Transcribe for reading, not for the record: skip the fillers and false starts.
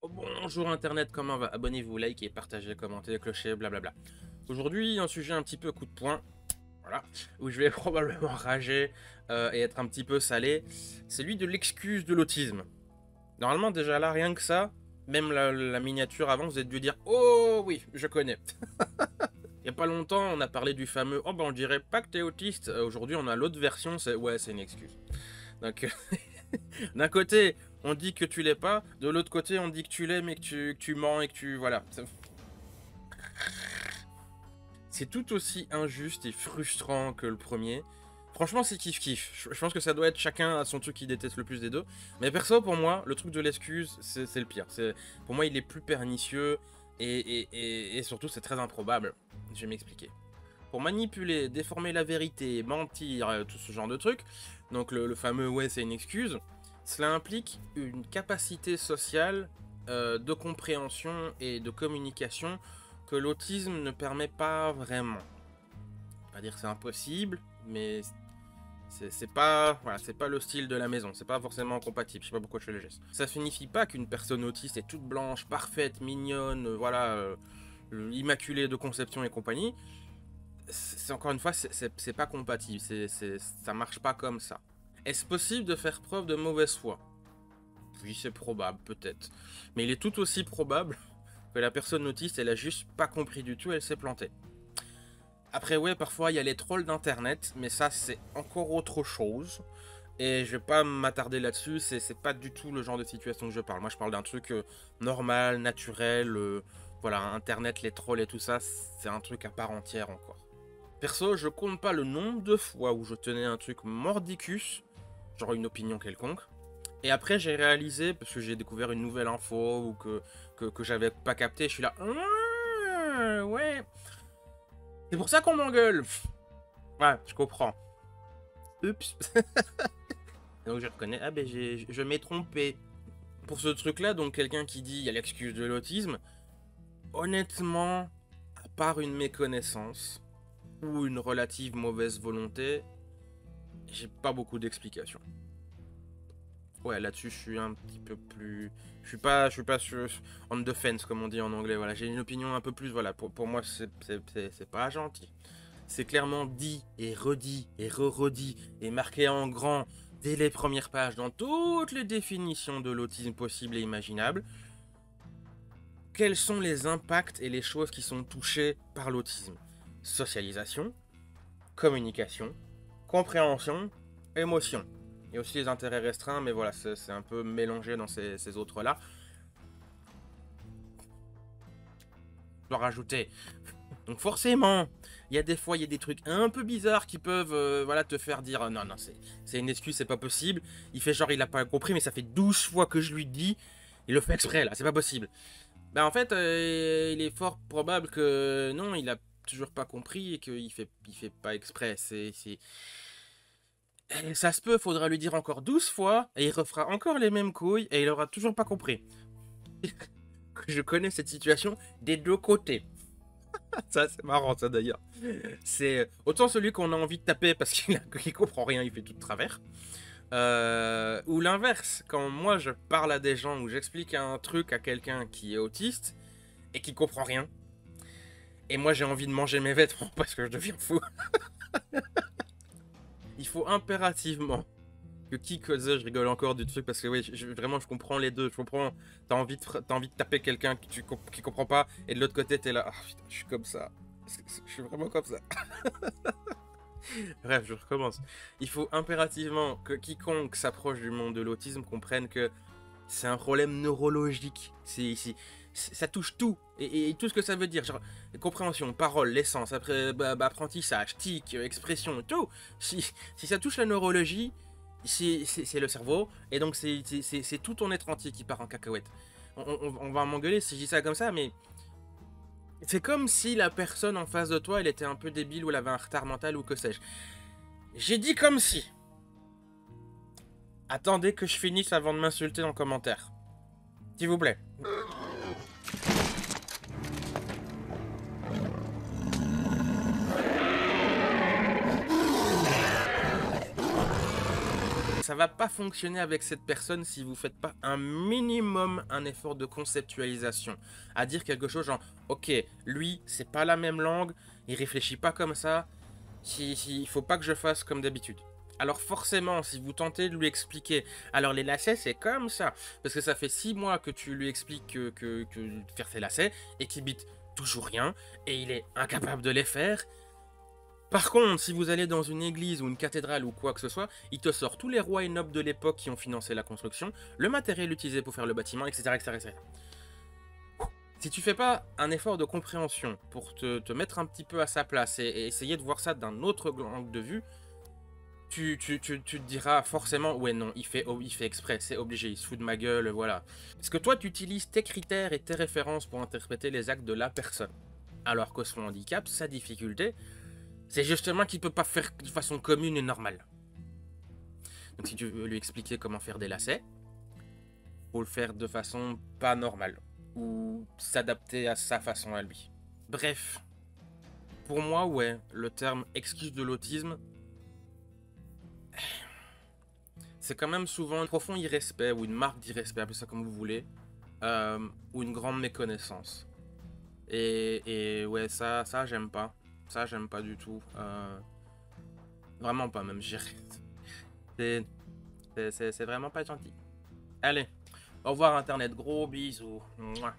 Oh, bonjour Internet, comment va? Abonnez-vous, likez, partagez, commentez, clochez, blablabla. Aujourd'hui, un sujet un petit peu coup de poing, voilà, où je vais probablement rager et être un petit peu salé, c'est celui de l'excuse de l'autisme. Normalement, déjà là, rien que ça, même la miniature avant, vous êtes dû dire «Oh oui, je connais». Il y a pas longtemps, on a parlé du fameux «Oh ben on dirait pas que t'es autiste». Aujourd'hui, on a l'autre version, c'est «Ouais, c'est une excuse». Donc, d'un côté, on dit que tu l'es pas, de l'autre côté, on dit que tu l'es, mais que tu mens et que tu... Voilà. C'est tout aussi injuste et frustrant que le premier. Franchement, c'est kiff-kiff. Je pense que ça doit être chacun à son truc qui déteste le plus des deux. Mais perso, pour moi, le truc de l'excuse, c'est le pire. Pour moi, il est plus pernicieux et surtout, c'est très improbable. Je vais m'expliquer. Pour manipuler, déformer la vérité, mentir, tout ce genre de trucs, donc le fameux ouais, c'est une excuse, cela implique une capacité sociale de compréhension et de communication que l'autisme ne permet pas vraiment. Pas dire que c'est impossible, mais c'est pas, voilà, c'est pas le style de la maison, c'est pas forcément compatible, je sais pas pourquoi je fais le geste. Ça signifie pas qu'une personne autiste est toute blanche, parfaite, mignonne, voilà, immaculée de conception et compagnie. C'est encore une fois, c'est pas compatible, ça marche pas comme ça. Est-ce possible de faire preuve de mauvaise foi? Oui, c'est probable, peut-être. Mais il est tout aussi probable que la personne autiste, elle a juste pas compris du tout, elle s'est plantée. Après, ouais, parfois il y a les trolls d'internet, mais ça c'est encore autre chose. Et je vais pas m'attarder là-dessus, c'est pas du tout le genre de situation que je parle. Moi je parle d'un truc normal, naturel, voilà, internet, les trolls et tout ça, c'est un truc à part entière encore. Perso, je compte pas le nombre de fois où je tenais un truc mordicus, genre une opinion quelconque, et après j'ai réalisé, parce que j'ai découvert une nouvelle info ou que j'avais pas capté, je suis là, ah, ouais, c'est pour ça qu'on m'engueule. Ouais, je comprends. Oups. Donc je reconnais, ah ben je m'ai trompé. Pour ce truc-là, donc quelqu'un qui dit il y a l'excuse de l'autisme, honnêtement, à part une méconnaissance ou une relative mauvaise volonté, j'ai pas beaucoup d'explications. Ouais, là-dessus, je suis un petit peu plus... je suis pas sur... on the fence, comme on dit en anglais, voilà. J'ai une opinion un peu plus, voilà. Pour moi, c'est pas gentil. C'est clairement dit et redit et re-redit et marqué en grand dès les premières pages dans toutes les définitions de l'autisme possibles et imaginables. Quels sont les impacts et les choses qui sont touchées par l'autisme? Socialisation, communication, compréhension, émotion. Il y a aussi les intérêts restreints, mais voilà, c'est un peu mélangé dans ces autres-là. Je dois rajouter. Donc forcément, il y a des fois, il y a des trucs un peu bizarres qui peuvent voilà, te faire dire non, non, c'est une excuse, c'est pas possible. Il fait genre, il a pas compris, mais ça fait 12 fois que je lui dis. Il le fait exprès, là, c'est pas possible. Ben en fait, il est fort probable que non, il a toujours pas compris et qu'il fait pas exprès. Ça se peut, faudra lui dire encore 12 fois, et il refera encore les mêmes couilles, et il aura toujours pas compris. Je connais cette situation des deux côtés. Ça, c'est marrant, ça d'ailleurs. C'est autant celui qu'on a envie de taper parce qu'il comprend rien, il fait tout de travers. Ou l'inverse, quand moi je parle à des gens, ou j'explique un truc à quelqu'un qui est autiste, et qui comprend rien, et moi j'ai envie de manger mes vêtements parce que je deviens fou. Il faut impérativement que qui cause, je rigole encore du truc parce que oui, vraiment je comprends les deux, je comprends, t'as envie de taper quelqu'un qui comprend pas, et de l'autre côté t'es là, ah putain, je suis comme ça, je suis vraiment comme ça. Bref, je recommence. Il faut impérativement que quiconque s'approche du monde de l'autisme comprenne que c'est un problème neurologique, ça touche tout, et tout ce que ça veut dire, genre compréhension, parole, l'essence, après apprentissage, tic, expression, tout. Si ça touche la neurologie, c'est le cerveau, et donc c'est tout ton être entier qui part en cacahuète. On va m'engueuler si je dis ça comme ça, mais c'est comme si la personne en face de toi, elle était un peu débile ou elle avait un retard mental ou que sais-je. J'ai dit comme si. Attendez que je finisse avant de m'insulter en commentaire. S'il vous plaît. ça va pas fonctionner avec cette personne si vous faites pas un minimum un effort de conceptualisation. À dire quelque chose genre, ok, lui, c'est pas la même langue, il réfléchit pas comme ça, il faut pas que je fasse comme d'habitude. Alors forcément, si vous tentez de lui expliquer, alors les lacets c'est comme ça, parce que ça fait 6 mois que tu lui expliques que faire ses lacets, et qu'il bite toujours rien, et il est incapable de les faire. Par contre, si vous allez dans une église ou une cathédrale ou quoi que ce soit, il te sort tous les rois et nobles de l'époque qui ont financé la construction, le matériel utilisé pour faire le bâtiment, etc. etc., etc. Si tu fais pas un effort de compréhension pour te mettre un petit peu à sa place et essayer de voir ça d'un autre angle de vue, tu te diras forcément, ouais non, il fait exprès, c'est obligé, il se fout de ma gueule, voilà. Parce que toi, tu utilises tes critères et tes références pour interpréter les actes de la personne. Alors que son handicap, sa difficulté, c'est justement qu'il peut pas faire de façon commune et normale. Donc si tu veux lui expliquer comment faire des lacets, faut le faire de façon pas normale. Ou s'adapter à sa façon à lui. Bref. Pour moi, ouais, le terme excuse de l'autisme, c'est quand même souvent un profond irrespect ou une marque d'irrespect, appelez ça comme vous voulez, ou une grande méconnaissance. Et ouais, ça j'aime pas. Ça, j'aime pas du tout. Vraiment pas, même, j'irai. C'est vraiment pas gentil. Allez, au revoir Internet, gros bisous. Mouah.